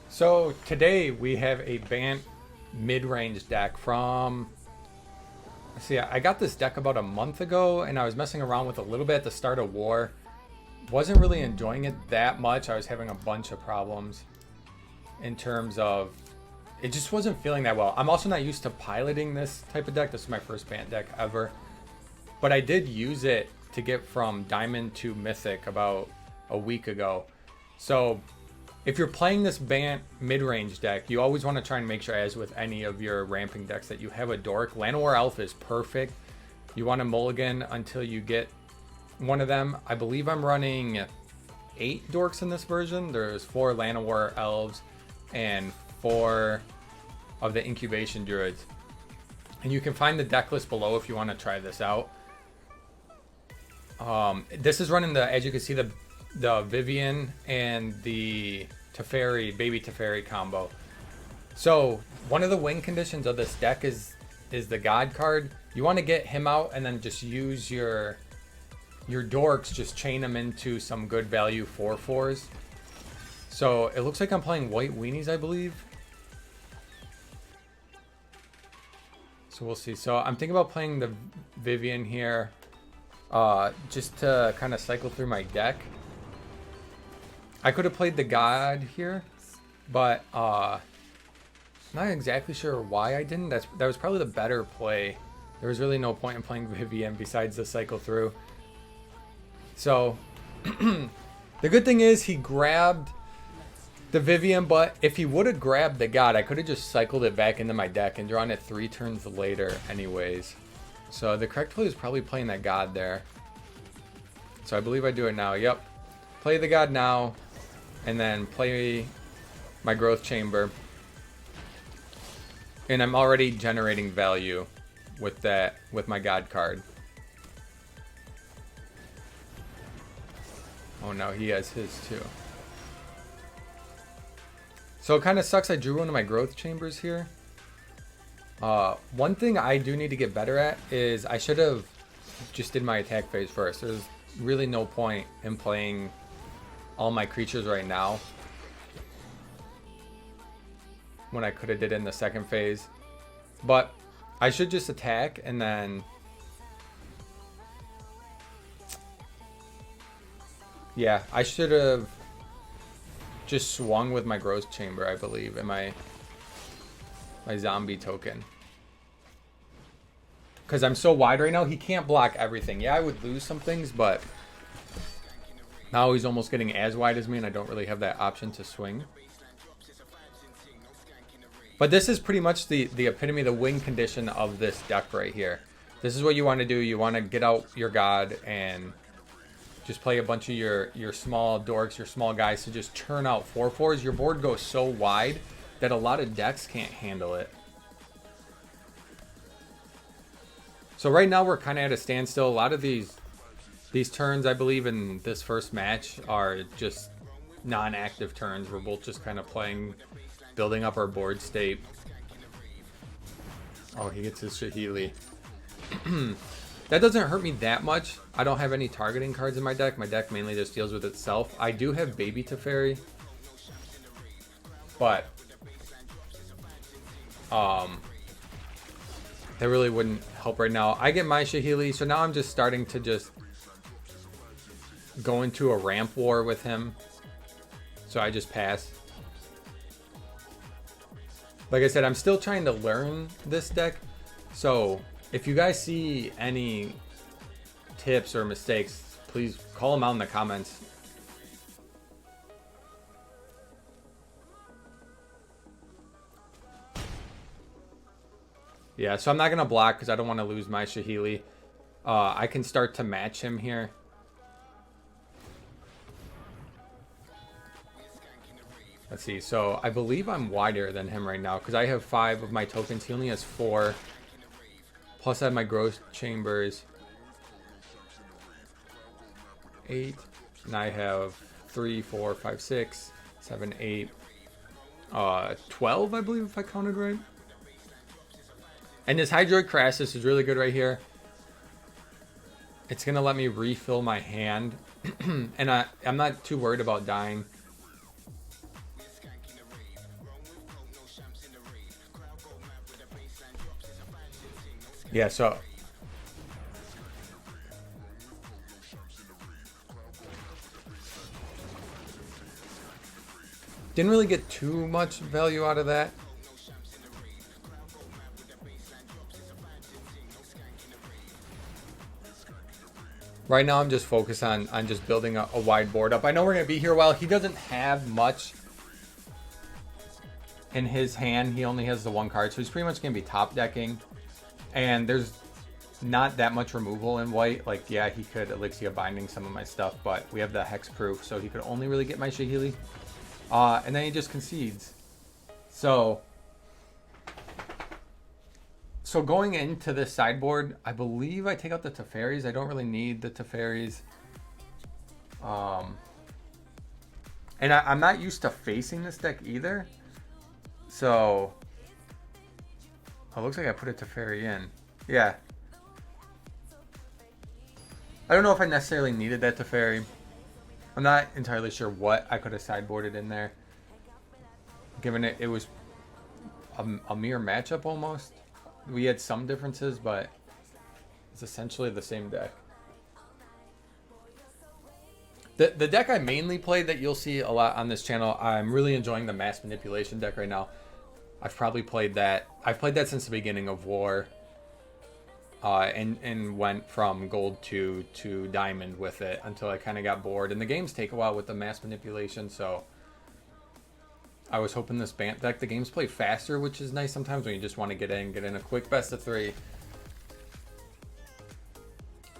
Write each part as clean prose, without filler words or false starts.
So today we have a Bant mid-range deck from, let's see, I got this deck about a month ago and I was messing around with a little bit at the start of war. Wasn't really enjoying it that much. I was having a bunch of problems in terms of, it just wasn't feeling that well. I'm also not used to piloting this type of deck. This is my first Bant deck ever. But I did use it to get from Diamond to Mythic about a week ago. So if you're playing this Bant mid-range deck, you always want to try and make sure, as with any of your ramping decks, that you have a dork. Llanowar Elf is perfect. You want to mulligan until you get one of them. I believe I'm running 8 dorks in this version. There's 4 Llanowar Elves and 4 of the Incubation Druids. And you can find the deck list below if you want to try this out. This is running the, as you can see, the Vivien and the Teferi, baby Teferi combo. So one of the win conditions of this deck is the God card. You want to get him out and then just use your dorks, just chain them into some good value 4/4s. So it looks like I'm playing white weenies, I believe. So we'll see. So I'm thinking about playing the Vivien here, just to kind of cycle through my deck. I could have played the God here, but not exactly sure why I didn't. That was probably the better play. There was really no point in playing Vivien besides the cycle through. So the good thing is he grabbed the Vivien, but if he would have grabbed the God, I could have just cycled it back into my deck and drawn it 3 turns later anyways. So the correct play is probably playing that God there. So I believe I do it now. Yep. Play the God now, and then play my Growth Chamber. And I'm already generating value with that, with my God card. Oh no, he has his too. So it kind of sucks I drew one of my Growth Chambers here. One thing I do need to get better at is I should have just did my attack phase first. There's really no point in playing all my creatures right now when I could have did it in the second phase. But I should just attack and then, yeah, I should have just swung with my Growth Chamber, I believe, and my zombie token. Because I'm so wide right now, he can't block everything. Yeah, I would lose some things, but now he's almost getting as wide as me, and I don't really have that option to swing. But this is pretty much the epitome, the win condition of this deck right here. This is what you want to do. You want to get out your God and just play a bunch of your small dorks, your small guys to just churn out 4/4s. Your board goes so wide that a lot of decks can't handle it. So right now we're kind of at a standstill. A lot of these turns, I believe, in this first match are just non-active turns. We're both just kind of playing, building up our board state. Oh, he gets his Shahili. That doesn't hurt me that much. I don't have any targeting cards in my deck. My deck mainly just deals with itself. I do have baby Teferi, but that really wouldn't help right now. I get my Shahili, so now I'm just starting to just go into a ramp war with him. So I just pass. Like I said, I'm still trying to learn this deck. So if you guys see any tips or mistakes, please call them out in the comments. Yeah, so I'm not going to block because I don't want to lose my Shahili. I can start to match him here. Let's see. So I believe I'm wider than him right now because I have 5 of my tokens. He only has 4. Plus I have my Growth Chambers. 8. And I have 3, 4, 5, 6, 7, 8. 12, I believe, if I counted right. And this Hydroid Krasis is really good right here. It's going to let me refill my hand. And I'm not too worried about dying. Yeah, so didn't really get too much value out of that. Right now I'm just focused on just building a wide board up. I know we're going to be here a while. He doesn't have much in his hand. He only has the one card, so he's pretty much going to be top decking. And there's not that much removal in white. Like, yeah, he could Elixir binding some of my stuff, but we have the hexproof, so he could only really get my Shahili. And then he just concedes. So going into this sideboard, I believe I take out the Teferis. I don't really need the Teferis. And I'm not used to facing this deck either. So, oh, it looks like I put a Teferi in. Yeah. I don't know if I necessarily needed that Teferi. I'm not entirely sure what I could have sideboarded in there. Given it was a mere matchup almost. We had some differences, but it's essentially the same deck. The deck I mainly played that you'll see a lot on this channel, I'm really enjoying the Mass Manipulation deck right now. I've probably played that. I've played that since the beginning of War. And went from gold to diamond with it until I kind of got bored. And the games take a while with the Mass Manipulation, so I was hoping this Bant deck, the games play faster, which is nice sometimes when you just want to get in a quick best of 3.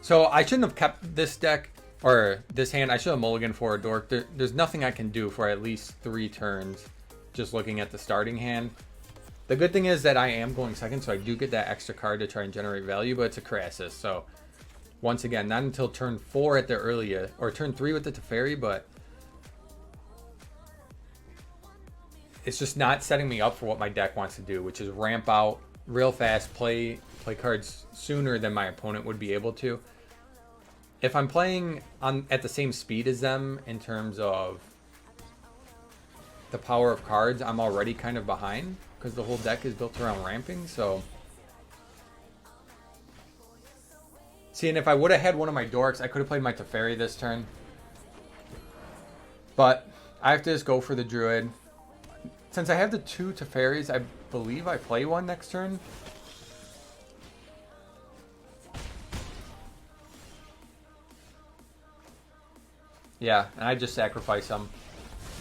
So I shouldn't have kept this deck, or this hand. I should have mulliganed for a dork. There's nothing I can do for at least 3 turns just looking at the starting hand. The good thing is that I am going second, so I do get that extra card to try and generate value, but it's a Krasis. So once again, not until turn 4 at the earliest, or turn 3 with the Teferi, but it's just not setting me up for what my deck wants to do, which is ramp out real fast, play cards sooner than my opponent would be able to. If I'm playing at the same speed as them in terms of the power of cards, I'm already kind of behind because the whole deck is built around ramping. So, see, and if I would have had one of my dorks, I could have played my Teferi this turn. But I have to just go for the Druid. Since I have the 2 Teferis, I believe I play one next turn. Yeah, and I just sacrifice him.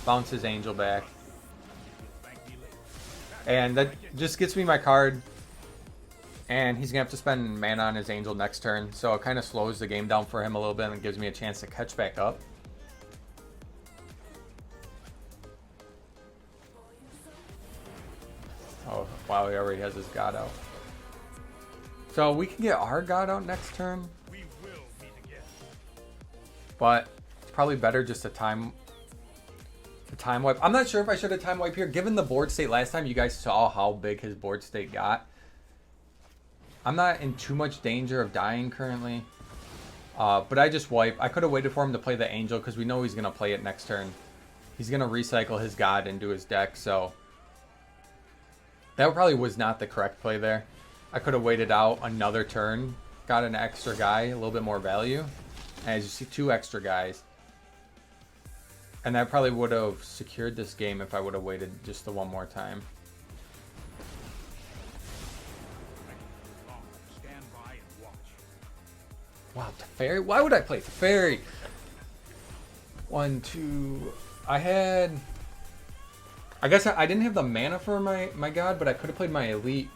Bounce his Angel back. And that just gets me my card. And he's going to have to spend mana on his Angel next turn. So it kind of slows the game down for him a little bit and gives me a chance to catch back up. Oh, wow, he already has his God out. So we can get our God out next turn. But it's probably better just to time wipe. I'm not sure if I should have time wipe here. Given the board state last time, you guys saw how big his board state got. I'm not in too much danger of dying currently. But I just wipe. I could have waited for him to play the Angel because we know he's going to play it next turn. He's going to recycle his God into his deck, so that probably was not the correct play there. I could have waited out another turn, got an extra guy, a little bit more value. And as you see, 2 extra guys. And I probably would have secured this game if I would have waited just the one more time. Wow, Teferi? Why would I play Teferi? 1, 2... I guess I didn't have the mana for my God, but I could have played my Elite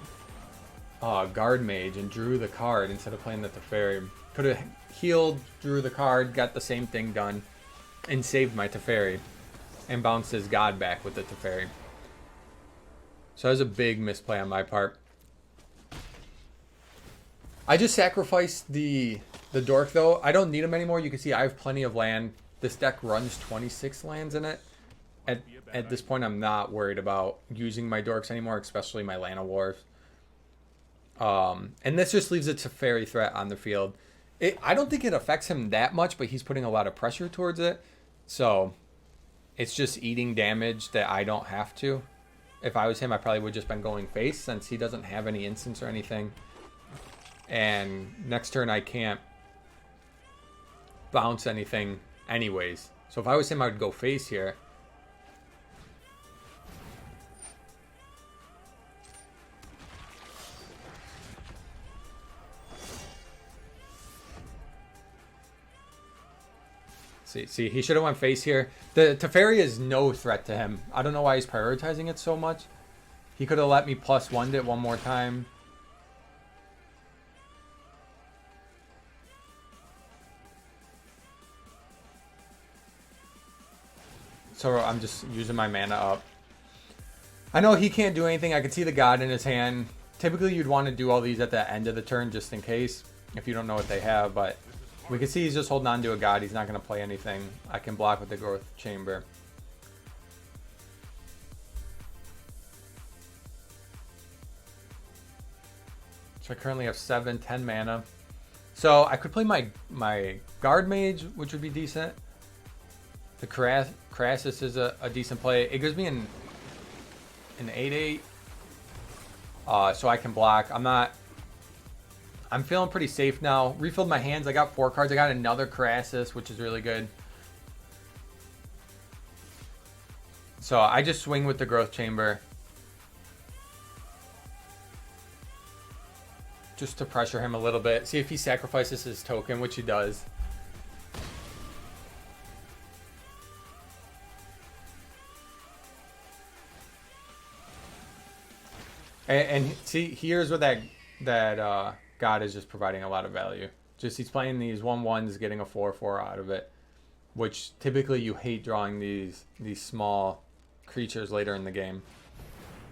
Guardmage and drew the card instead of playing the Teferi. Could have healed, drew the card, got the same thing done, and saved my Teferi. And bounced his God back with the Teferi. So that was a big misplay on my part. I just sacrificed the Dork, though. I don't need him anymore. You can see I have plenty of land. This deck runs 26 lands in it. At this point, I'm not worried about using my Dorks anymore, especially my Llanowars. And this just leaves a Teferi threat on the field. I don't think it affects him that much, but he's putting a lot of pressure towards it. So it's just eating damage that I don't have to. If I was him, I probably would have just been going face since he doesn't have any instants or anything. and next turn I can't bounce anything anyways. So if I was him, I would go face here. See, he should have went face here. The Teferi is no threat to him. I don't know why he's prioritizing it so much. He could have let me +1'd it one more time. So I'm just using my mana up. I know he can't do anything. I can see the God in his hand. Typically, you'd want to do all these at the end of the turn just in case, if you don't know what they have, but we can see he's just holding on to a God. He's not going to play anything. I can block with the Growth Chamber. So I currently have 10 mana. So I could play my Guardmage, which would be decent. The Krasis is a decent play. It gives me an 8/8. So I can block. I'm feeling pretty safe now. Refilled my hands. I got 4 cards. I got another Krasis, which is really good. So I just swing with the Growth Chamber. Just to pressure him a little bit. See if he sacrifices his token, which he does. And see, here's where that God is just providing a lot of value. Just he's playing these 1/1s, getting a 4/4 out of it, which typically you hate drawing these small creatures later in the game.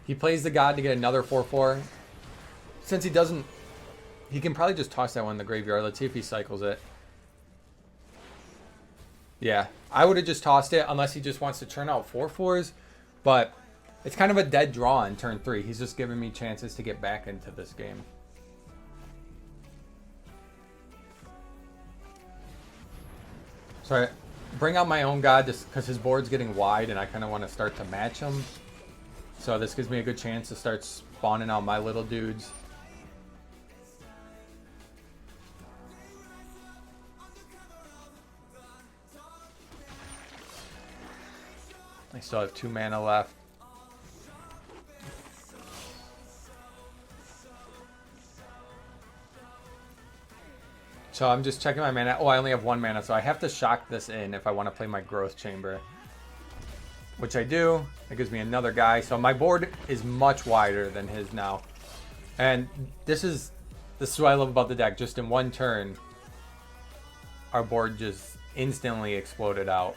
He plays the God to get another 4/4. Since he doesn't, he can probably just toss that one in the graveyard. Let's see if he cycles it. Yeah, I would have just tossed it unless he just wants to churn out 4/4s, but it's kind of a dead draw in turn 3. He's just giving me chances to get back into this game. So I bring out my own God just because his board's getting wide and I kind of want to start to match him. So this gives me a good chance to start spawning out my little dudes. I still have 2 mana left. So I'm just checking my mana. Oh, I only have 1 mana, so I have to shock this in if I want to play my Growth Chamber. Which I do. That gives me another guy. So my board is much wider than his now. And this is what I love about the deck. Just in one turn, our board just instantly exploded out.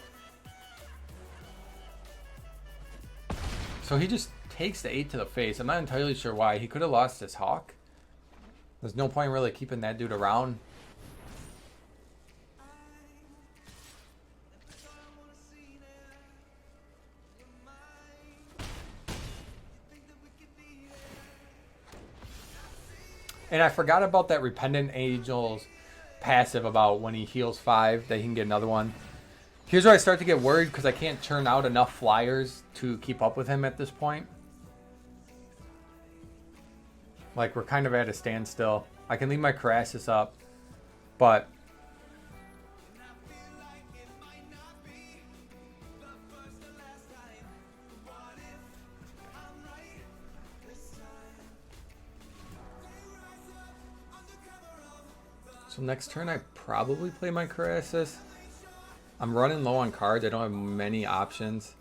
So he just takes the 8 to the face. I'm not entirely sure why. He could have lost his Hawk. There's no point really keeping that dude around. And I forgot about that Repentant Angel's passive about when he heals 5 that he can get another one. Here's where I start to get worried because I can't churn out enough flyers to keep up with him at this point. Like, we're kind of at a standstill. I can leave my Krasis up, but so next turn I probably play my Krasis. I'm running low on cards. I don't have many options.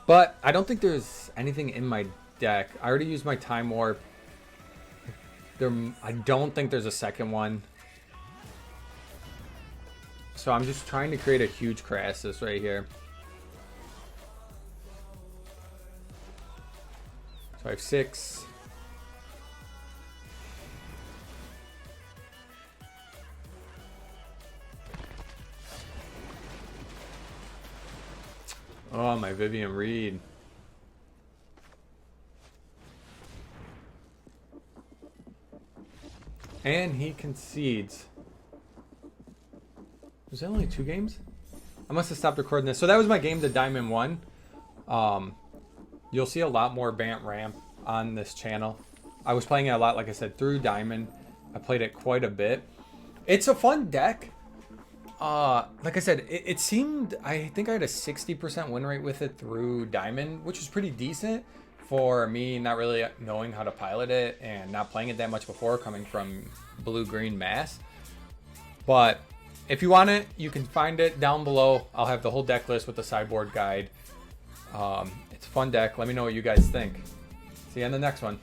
But I don't think there's anything in my deck. I already used my Time Warp. I don't think there's a second one. So I'm just trying to create a huge Krasis right here. So I have 6. Oh, my Vivien Reid. And he concedes. Was that only 2 games? I must have stopped recording this. So that was my game to Diamond 1. You'll see a lot more Bant Ramp on this channel. I was playing it a lot, like I said, through Diamond. I played it quite a bit. It's a fun deck. Like I said, it seemed, I think I had a 60% win rate with it through Diamond, which was pretty decent for me not really knowing how to pilot it and not playing it that much before, coming from blue-green mass. But if you want it, you can find it down below. I'll have the whole deck list with the sideboard guide. It's a fun deck. Let me know what you guys think. See you on the next one.